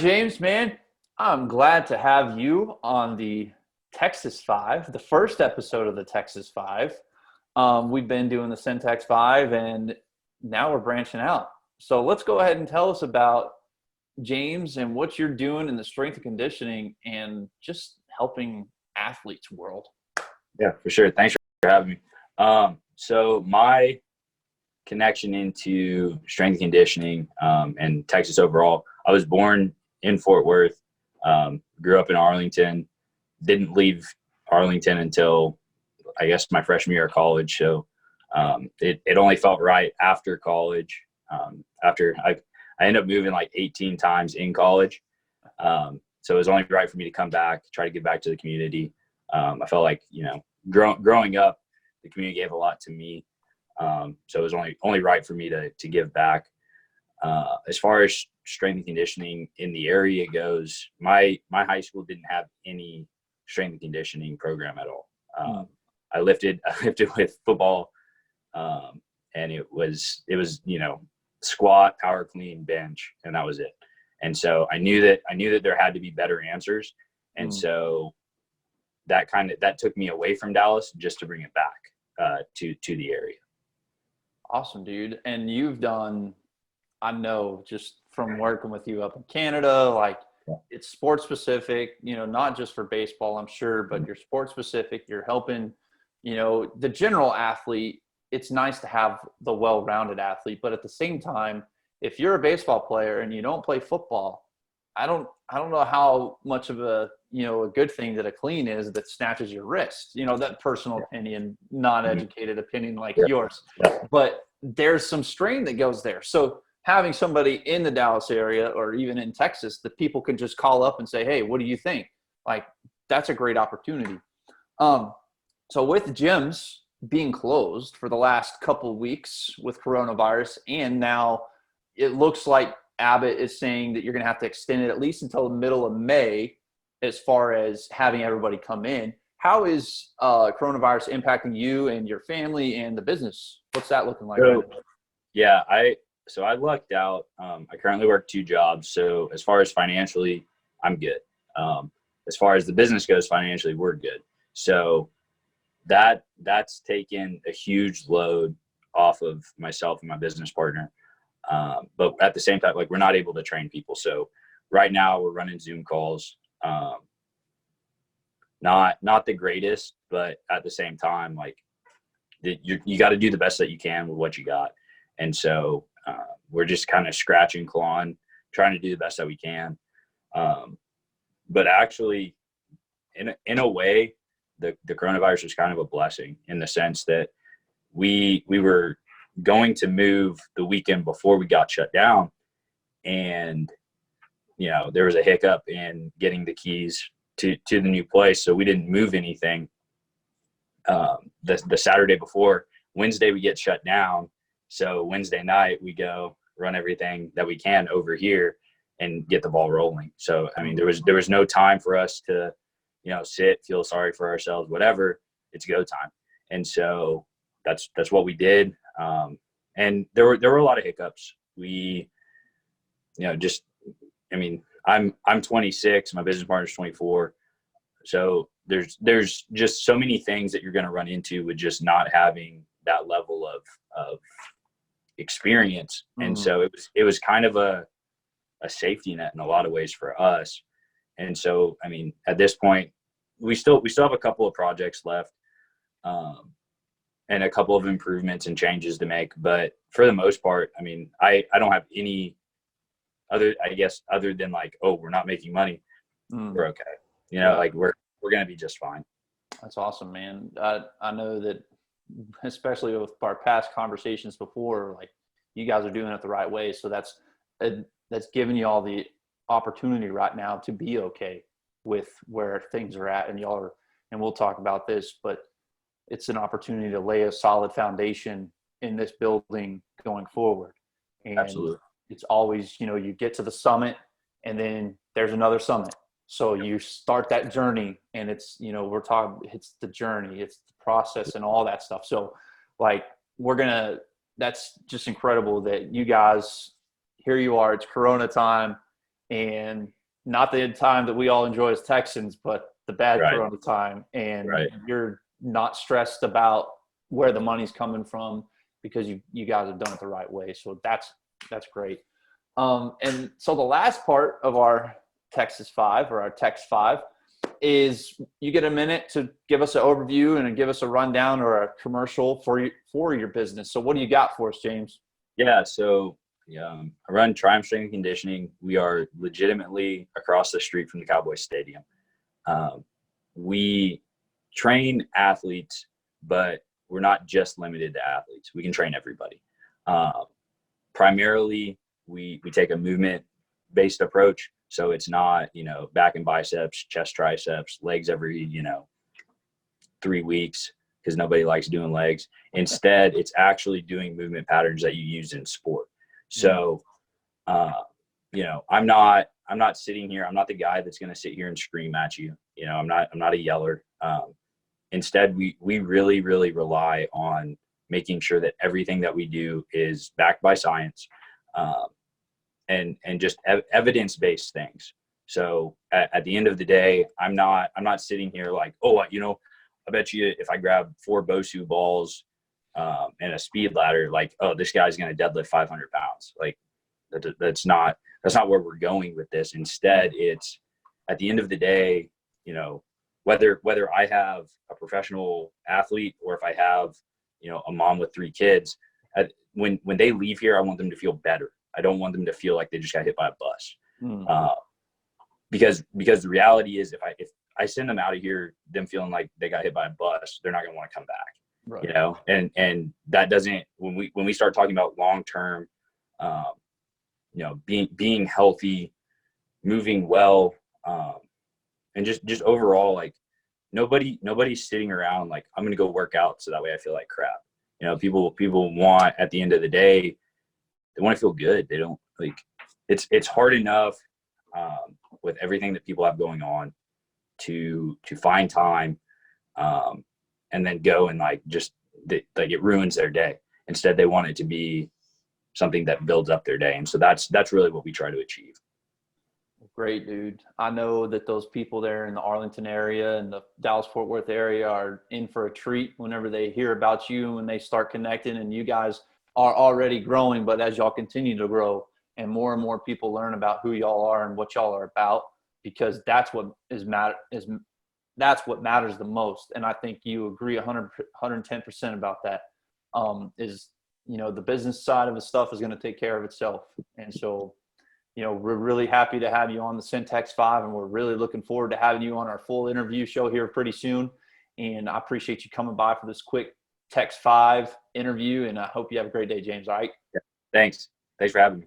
James, man, I'm glad to have you on the Texas Five, the first episode of the Texas Five. We've been doing the Syntax Five, and now we're branching out. So let's go ahead and tell us about James and what you're doing in the strength and conditioning and just helping athletes world. Yeah, for sure. Thanks for having me. So my connection into strength and conditioning and Texas overall, I was born in Fort Worth, grew up in Arlington, didn't leave Arlington until I guess my freshman year of college. So it only felt right after college. After I ended up moving like 18 times in college. So it was only right for me to come back, try to give back to the community. I felt like, growing up, the community gave a lot to me. So it was only right for me to give back. As far as strength and conditioning in the area goes, my high school didn't have any strength and conditioning program at all. I lifted with football, and it was squat, power clean, bench, and that was it. And so I knew that there had to be better answers, and so that took me away from Dallas just to bring it back to the area. Awesome, dude. And you've done, I know just from working with you up in Canada, like it's sports specific, not just for baseball, I'm sure, but you're sports specific. You're helping, the general athlete. It's nice to have the well-rounded athlete, but at the same time, if you're a baseball player and you don't play football, I don't know how much of a good thing that a clean is that snatches your wrist. That personal opinion, non-educated opinion like yours. But there's some strain that goes there. So having somebody in the Dallas area or even in Texas that people can just call up and say, hey, what do you think? Like, that's a great opportunity. So with gyms being closed for the last couple of weeks with coronavirus, and now it looks like Abbott is saying that you're going to have to extend it at least until the middle of May as far as having everybody come in. How is coronavirus impacting you and your family and the business? What's that looking like? Yeah, I lucked out. I currently work 2 jobs. So as far as financially, I'm good. As far as the business goes financially, we're good. So that's taken a huge load off of myself and my business partner. But at the same time, like, we're not able to train people. So right now we're running Zoom calls. Not the greatest, but at the same time, like, you got to do the best that you can with what you got. And so we're just kind of scratching, clawing, trying to do the best that we can. But actually, in a way, the coronavirus was kind of a blessing in the sense that we were going to move the weekend before we got shut down, and there was a hiccup in getting the keys to the new place, so we didn't move anything. The Saturday before, Wednesday we get shut down, so Wednesday night we go run everything that we can over here and get the ball rolling. So I mean, there was no time for us to sit, feel sorry for ourselves, whatever. It's go time. And so that's what we did. And there were a lot of hiccups. We, I'm 26, my business partner's 24. So there's just so many things that you're going to run into with just not having that level of experience. And so it was kind of a safety net in a lot of ways for us. And so, I mean, at this point, we still have a couple of projects left, and a couple of improvements and changes to make. But for the most part, I mean, I don't have any other than like, oh, we're not making money. We're okay. Like we're going to be just fine. That's awesome, man. I know that, especially with our past conversations before, like, you guys are doing it the right way. So that's giving you all the opportunity right now to be okay with where things are at, and y'all are, and we'll talk about this, but it's an opportunity to lay a solid foundation in this building going forward. And Absolutely. It's always, you get to the summit and then there's another summit. So you start that journey, and it's, it's the journey, it's the process and all that stuff. So like, we're going to that's just incredible that you guys, here you are, it's Corona time, and not the time that we all enjoy as Texans, but the bad Right. Corona time. And Right. you're not stressed about where the money's coming from because you guys have done it the right way. So that's great. And so the last part of our Texas 5 or our Tex 5 is you get a minute to give us an overview and give us a rundown or a commercial for your business. So what do you got for us, James? Yeah. So I run Triumph Strength and Conditioning. We are legitimately across the street from the Cowboys Stadium. We train athletes, but we're not just limited to athletes. We can train everybody. Primarily, we take a movement-based approach. So it's not, back and biceps, chest, triceps, legs every, 3 weeks because nobody likes doing legs. Instead, it's actually doing movement patterns that you use in sport. So, I'm not sitting here. I'm not the guy that's going to sit here and scream at you. I'm not a yeller. Instead, we really, really rely on making sure that everything that we do is backed by science, and just evidence-based things. So at the end of the day, I'm not sitting here like, I bet you if I grab 4 BOSU balls and a speed ladder, like, oh, this guy's going to deadlift 500 pounds. Like that's not where we're going with this. Instead, it's at the end of the day, whether I have a professional athlete or if I have, a mom with 3 kids, when they leave here, I want them to feel better. I don't want them to feel like they just got hit by a bus. Because the reality is if I send them out of here, them feeling like they got hit by a bus, they're not going to want to come back, right. And that doesn't, when we start talking about long-term, being healthy, moving well, and just overall, like nobody's sitting around like, I'm going to go work out so that way I feel like crap. People want, at the end of the day, they want to feel good. They don't like, it's hard enough with everything that people have going on to find time and then go and it ruins their day. Instead, they want it to be something that builds up their day. And so that's really what we try to achieve. Great, dude. I know that those people there in the Arlington area and the Dallas-Fort Worth area are in for a treat whenever they hear about you and they start connecting, and you guys are already growing, but as y'all continue to grow and more people learn about who y'all are and what y'all are about, because that's what matters the most. And I think you agree 110% about that. The business side of the stuff is going to take care of itself. And so, we're really happy to have you on the Syntex 5, and we're really looking forward to having you on our full interview show here pretty soon. And I appreciate you coming by for this quick Tex 5 interview, and I hope you have a great day, James. All right. Yeah. Thanks for having me.